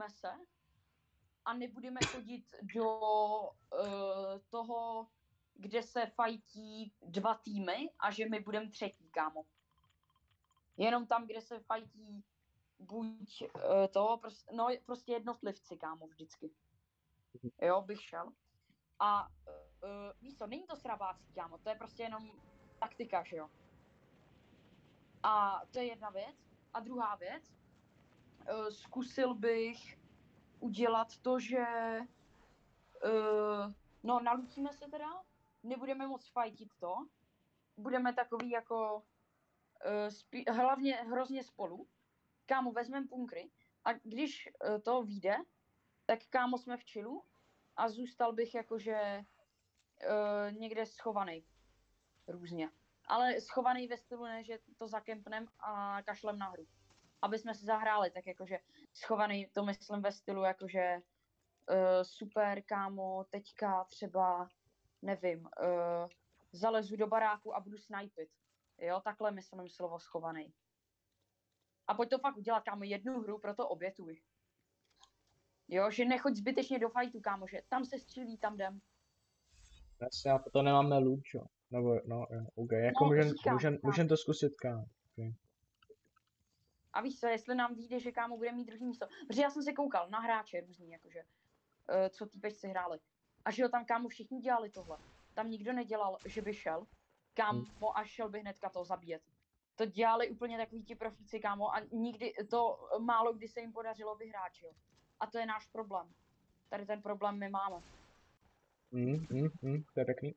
rozdělíme se a nebudeme chodit do toho, kde se fajtí 2 týmy a že my budeme třetí, kámo. Jenom tam, kde se fajtí buď prostě jednotlivci, kámo, vždycky. Jo, bych šel. A víš co, není to srabácký, kámo, to je prostě jenom taktika, že jo. A to je jedna věc. A druhá věc, zkusil bych udělat to, že nalutíme se teda, nebudeme moc fajtit to, budeme takový jako hlavně hrozně spolu, kámo, vezmeme bunkry a když to vyjde, tak kámo jsme v chillu a zůstal bych jakože někde schovaný různě. Ale schovaný ve stylu ne, že to zakempnem a kašlem na hru. Aby jsme si zahráli, tak jakože schovaný, to myslím ve stylu jakože super, kámo, teďka třeba, nevím, zalezu do baráku a budu snipit. Jo, takhle myslím slovo schovaný. A pojď to fakt udělat, kámo, jednu hru, proto obětuj. Jo, že nechoď zbytečně do fajtu, kámo, že tam se střílí, tam jdem. Jasně, a proto nemáme loot, jo. Nebo, no, ok, jako můžem to zkusit, kámo. Okay. A víš co, jestli nám vyjde, že kámo bude mít druhý místo. Protože já jsem se koukal na hráče různý, jakože, co týpečci hráli. A že jo, tam kámo všichni dělali tohle. Tam nikdo nedělal, že by šel, kámo, a šel by hnedka to zabíjet. To dělali úplně takový ti profíci, kámo, a nikdy, to málo kdy se jim podařilo vyhrát, jo. A to je náš problém. Tady ten problém my máme. To je pěkný.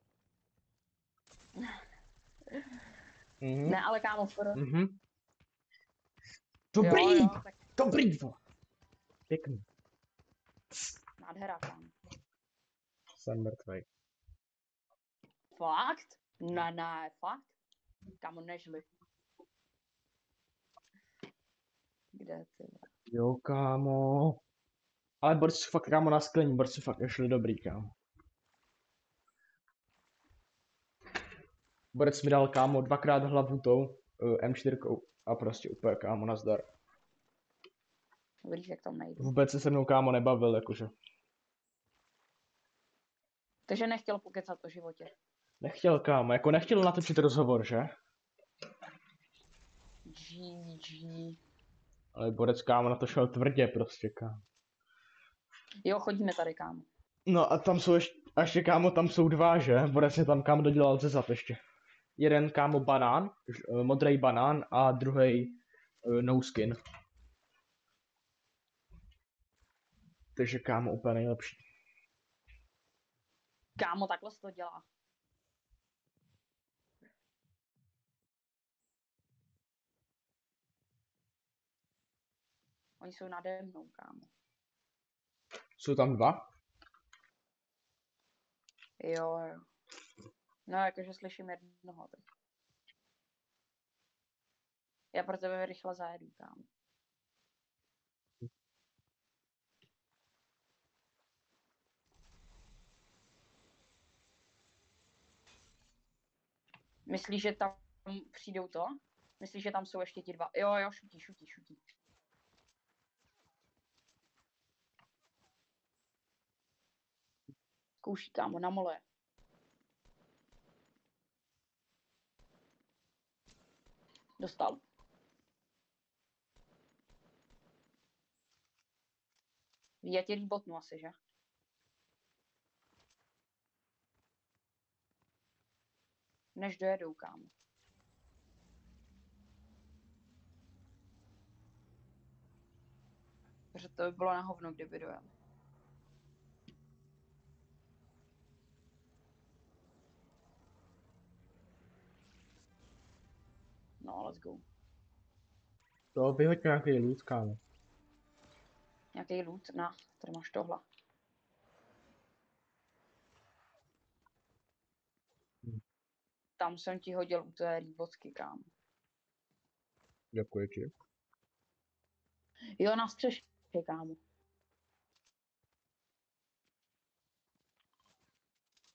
Ne, ale kámo, Dobrý! Jo, tak... Dobrý! Pěkný. Nádhera, kámo. Jsem mrtvej. Fakt? Ne, fakt? Kámo, nežli. Kde ty? Jo, kámo. Ale borci fakt, kámo, na sklení, borci fakt šli dobrý, kámo. Borec mi dal, kámo, 2x hlavu tou M4 a prostě úplně, kámo, nazdar. Vidíš, jak tam nejdu. Vůbec se mnou, kámo, nebavil, jakože. Takže nechtěl pokecat o životě. Nechtěl, kámo, jako nechtěl natočit rozhovor, že? GG. Ale borec, kámo, na to šel tvrdě prostě, kámo. Jo, chodíme tady, kámo. No a tam jsou ještě, kámo, tam jsou 2, že? Borec mě tam, kámo, dodělal zezad ještě. Jeden, kámo, banán, modrý banán a druhý no skin. Takže, kámo, úplně nejlepší. Kámo, takhle se to dělá. Oni jsou nade mnou, kámo. Jsou tam 2? Jo. No, jakože slyším jednoho teď. Já pro tebe rychle zajedu, kámo. Myslíš, že tam přijdou to? Myslíš, že tam jsou ještě ti 2? Jo, šutí. Zkouší, kámo, na mole. Dostal. Já tě rýbotnu asi, že? Než dojedou, kámo. Protože to by bylo na hovno, kdyby dojel. No, let's go. To vyhoď nějaký loot, kámo. Nějaký loot? Na, tady máš tohle. Tam jsem ti hodil u té rýbotky, kámo. Děkuji ti. Jo, na střeše, kámo.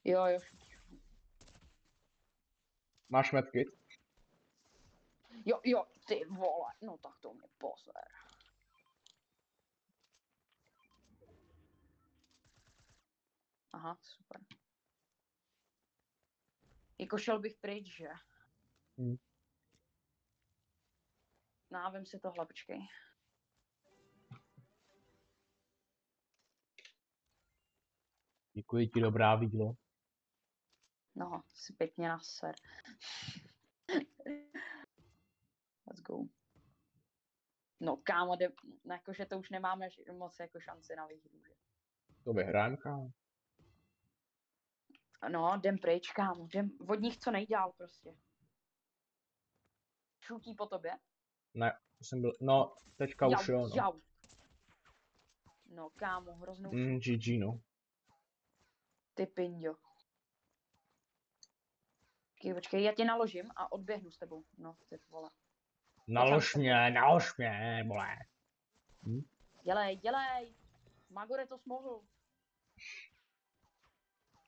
Jo. Máš medkit? Jo, ty vole, no tak to mě poser. Aha, super. Jako šel bych pryč, že? Hm. No, vem si tohle, počkej. Děkuji ti, dobrá vídlo. No, si pěkně naser. Let's go. No, kámo, jakože to už nemáme moc jako šanci na výhru, že? To vyhrajeme, kámo. No, jdem pryč, kámo, jdem od nich co nejdál prostě. Šutí po tobě? Ne, jsem byl, no, teďka už jo, no. Jau. No, kámo, hroznou šutí. GG, no. Ty pinďo. Počkej, já tě naložím a odběhnu s tebou. No, ty vole. Nalož mě, vole. Hm? Dělej. Magore to smohl.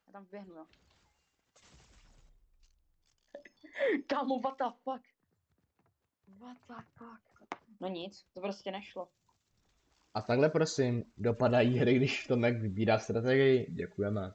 Já tam vběhnu, jo. Kámo, what the fuck? No nic, to prostě nešlo. A takhle prosím dopadají hry, když Tomek vybírá strategii. Děkujeme.